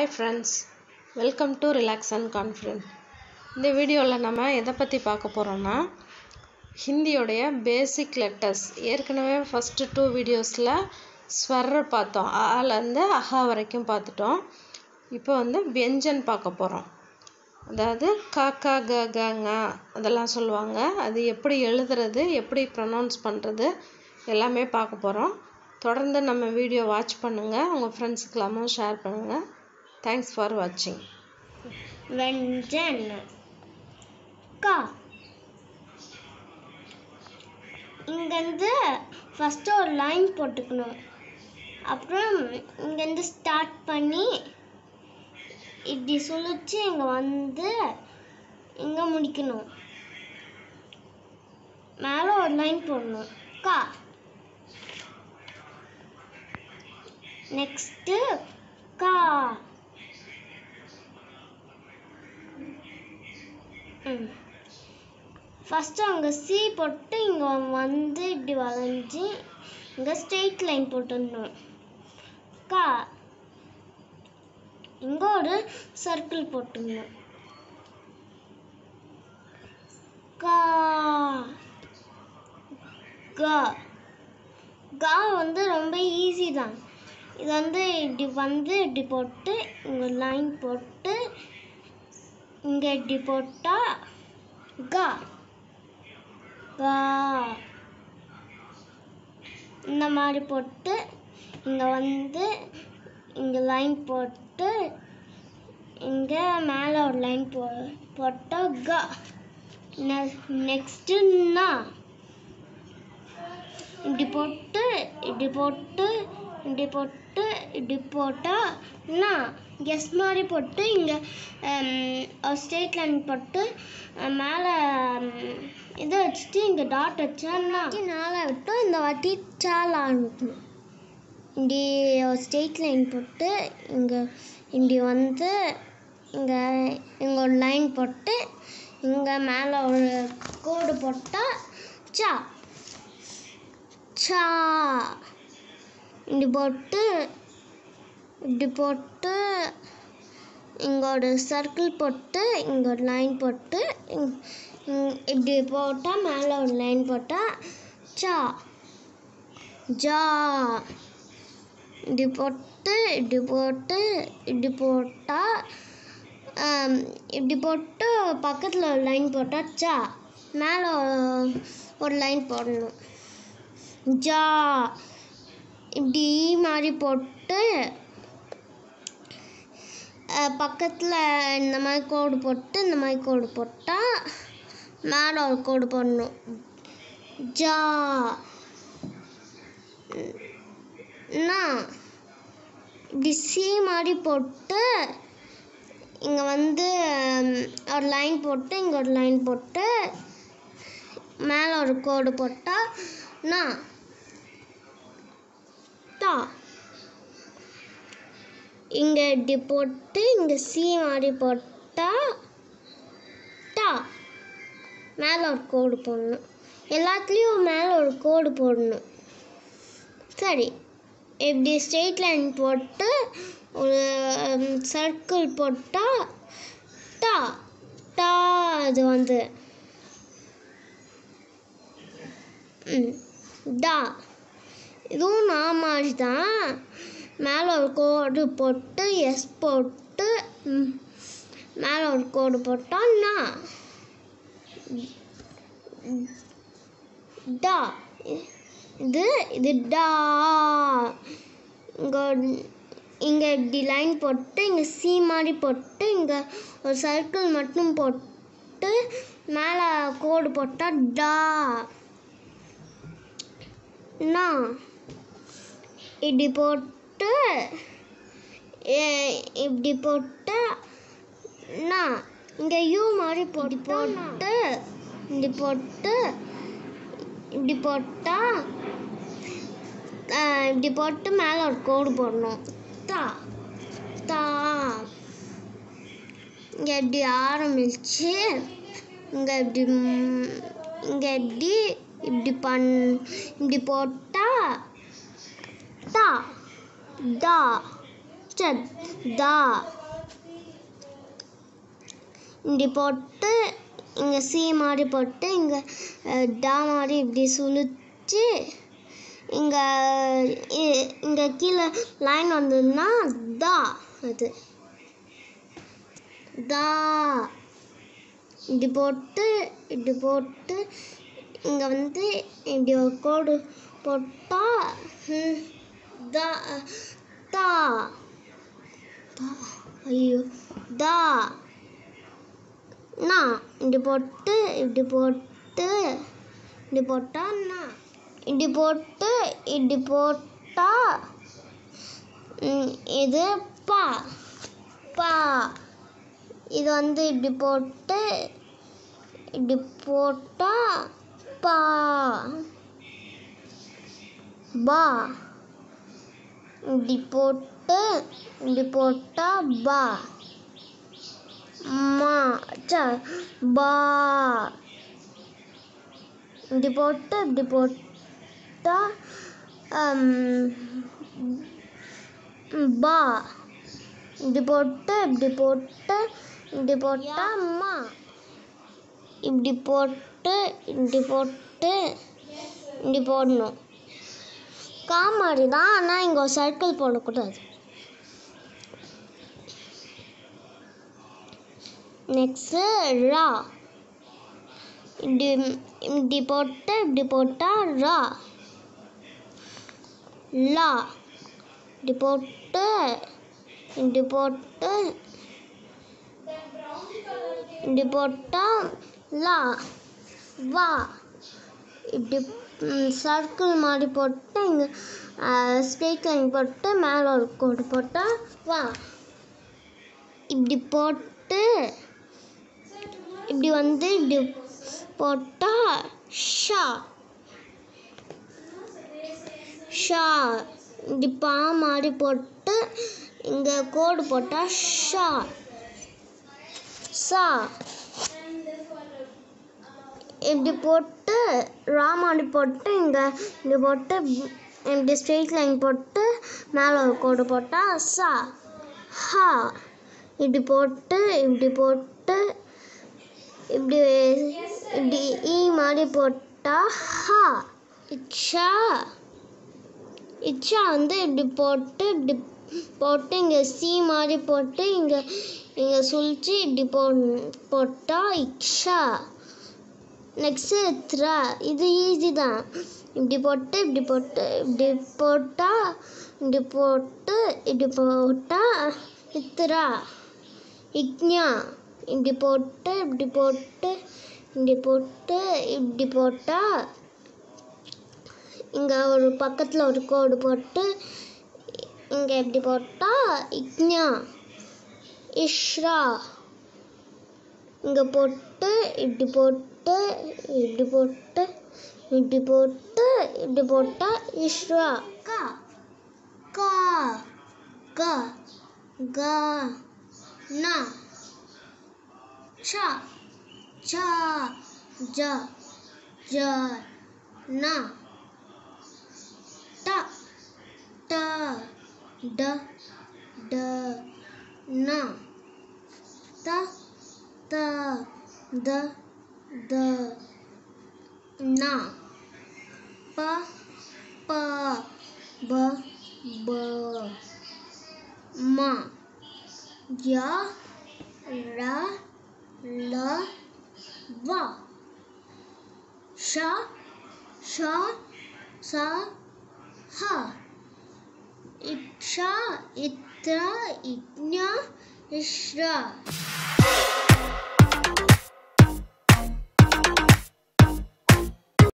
Hi friends, welcome to Relax and Confident. இந்த வீடியோவில் நம்ம எதை பற்றி பார்க்க போகிறோம்னா ஹிந்தியோடைய பேசிக் லெட்டர்ஸ். ஏற்கனவே ஃபஸ்ட்டு 2 வீடியோஸில் ஸ்வர்ற பார்த்தோம், ஆலேருந்து அஹா வரைக்கும் பார்த்துட்டோம். இப்போ வியஞ்சன் பார்க்க போகிறோம். அதாவது க க க க ங அதெல்லாம் சொல்லுவாங்க. அது எப்படி எழுதுறது, எப்படி ப்ரொனவுன்ஸ் பண்ணுறது எல்லாமே பார்க்க போகிறோம். தொடர்ந்து நம்ம வீடியோ வாட்ச் பண்ணுங்கள், உங்கள் ஃப்ரெண்ட்ஸுக்கெல்லாமும் ஷேர் பண்ணுங்கள். தேங்க்ஸ் ஃபார் வாட்சிங். வெஞ்சன் கா. இங்கேருந்து ஃபஸ்ட்டு ஒரு லைன் போட்டுக்கணும். அப்புறம் இங்கேருந்து ஸ்டார்ட் பண்ணி இப்படி சுழிச்சு இங்கே முடிக்கணும். மேலே ஒரு லைன் போடணும். கா. நெக்ஸ்ட்டு கா. ஃபஸ்ட்டு அங்கே சி போட்டு இங்கே இப்படி வளைஞ்சி இங்கே ஸ்ட்ரெயிட் லைன் போட்டுடணும். கா. இங்கே ஒரு சர்க்கிள் போட்டுடணும். கா. கா. கா ரொம்ப ஈஸி தான். இது இப்படி போட்டு இங்கே லைன் போட்டு இங்கே இப்படி போட்டால் கா. கா. இந்த மாதிரி போட்டு இங்கே இங்கே லைன் போட்டு இங்கே மேலே ஒரு லைன் போட்டால் கா. நெக்ஸ்ட்டு நா. இப்படி போட்டு இப்படி போட்டு இப்படி போட்டு இப்படி போட்டால் நா. எஸ் மாதிரி போட்டு இங்கே ஒரு ஸ்ட்ரெயிட் லைன் போட்டு மேலே இதை வச்சுட்டு இங்கே டாட் வச்சா நாளை விட்டு இந்த வாட்டி சால ஆரம்பிக்கணும். இப்படி ஒரு ஸ்ட்ரெயிட் லைன் போட்டு இங்கே இப்படி இங்கே ஒரு லைன் போட்டு இங்கே மேலே ஒரு கோடு போட்டால் சா. சா. இப்படி போட்டு இங்கே ஒரு சர்க்கிள் போட்டு இங்கே ஒரு லைன் போட்டு இப்படி போட்டால் மேலே ஒரு லைன் போட்டால் சா. ஜா. இப்படி போட்டு இப்படி போட்டு இப்படி போட்டால் இப்படி போட்டு பக்கத்தில் ஒரு லைன் போட்டால் சா. மேலே ஒரு லைன் போடணும். ஜா. இப்படி மாதிரி போட்டு பக்கத்தில் இந்த மாதிரி கோடு போட்டு இந்த மாதிரி கோடு போட்டால் மேலே ஒரு கோடு போடணும். ஜா. நா. இப்படி சி மாதிரி போட்டு இங்கே ஒரு லைன் போட்டு இங்கே ஒரு லைன் போட்டு மேலே ஒரு கோடு போட்டால் நா. டா. இங்கே இப்படி போட்டு இங்கே சி மாதிரி போட்டால் டா. மேலே ஒரு கோடு போடணும். எல்லாத்துலேயும் மேலே ஒரு கோடு போடணும். சரி, இப்படி ஸ்ட்ரெயிட் லைன் போட்டு ஒரு சர்க்கிள் போட்டால் டா. டா. அது டா. இதுவும் நான் மாதிரி தான். மேலே ஒரு கோடு போட்டு எஸ் போட்டு மேலே ஒரு கோடு போட்டால் நா. டா. இது டா. இங்கே இப்படி லைன் போட்டு இங்கே சி மாதிரி போட்டு இங்கே ஒரு சர்க்கிள் மட்டும் போட்டு மேலே கோடு போட்டால் டா. நா. இப்படி போட்டு இப்படி போட்டால் நா. இங்கே யூ மாதிரி போட்டு இப்படி போட்டு இப்படி போட்டால் இப்படி போட்டு மேலே ஒரு கோடு போடணும். தா. தா. இங்கே இப்படி ஆரம்பிச்சு இங்கே இப்படி இப்படி போட்டால் டா. டா. தா இப்படி போட்டு இங்கே சி மாதிரி போட்டு இங்கே டா மாதிரி இப்படி சுழிச்சு இங்கே கீழே லைன் வந்ததுன்னா தா அது தா இப்படி போட்டு இங்கே வந்து இப்படி ஒரு கோடு போட்டால் தா தா ஐயோ தா நா இப்படி போட்டால் நா இப்படி போட்டால் இது பா பா இது வந்து இப்படி போட்டால் பா பா இப்படி போட்டால் பா மா பா இப்படி போட்டால் பா இப்படி போட்டால் மா இப்படி போடணும் காமாரி தான். ஆனால் இங்கே ஒரு சர்க்கிள் போடக்கூடாது. நெக்ஸ்ட்டு ரா இப்படி போட்டால் ரா லா இப்படி போட்டால் லா வா இப்படி சர்க்கிள் மாதிரி போட்டு இங்கே ஸ்ட்ரெயிட் லைன் போட்டு மேலே ஒரு கோடு போட்டால் வா இப்படி போட்டு இப்படி போட்டால் ஷா ஷா இப்படி பா மாதிரி போட்டு இங்கே கோடு போட்டால் ஷா சா இப்படி போட்டு ரா மாதிரி போட்டு இங்கே இப்படி போட்டு இப்படி ஸ்ட்ரெயிட் லைன் போட்டு மேலே ஒரு கோடு போட்டால் சா ஹா இப்படி போட்டு இப்படி ஈ மாதிரி போட்டால் ஹா இச்சா வந்து இப்படி போட்டு இங்கே சி மாதிரி போட்டு இங்கே சுழிச்சு இப்படி போட்டால் இக்ஷா. நெக்ஸ்ட்டு த்ரா இது ஈஸி தான். இப்படி போட்டால் இத்ரா இக்ஞா இப்படி போட்டால் இங்கே ஒரு பக்கத்தில் ஒரு கோடு போட்டு இங்கே இப்படி போட்டால் இக்ஞா இஷ்ரா இங்கே போட்டு இப்படி போட்டால் இஷ்ரா கா கா கா கா நா சா சா ஜா ஜா நா டா டா ட ட நா த த த த நா ப ப ப ப மா யா ரா ல வா ஷா ஷா சா ஹா இக்ஷா இத்ரா இக்ஞா இஷ்ரா.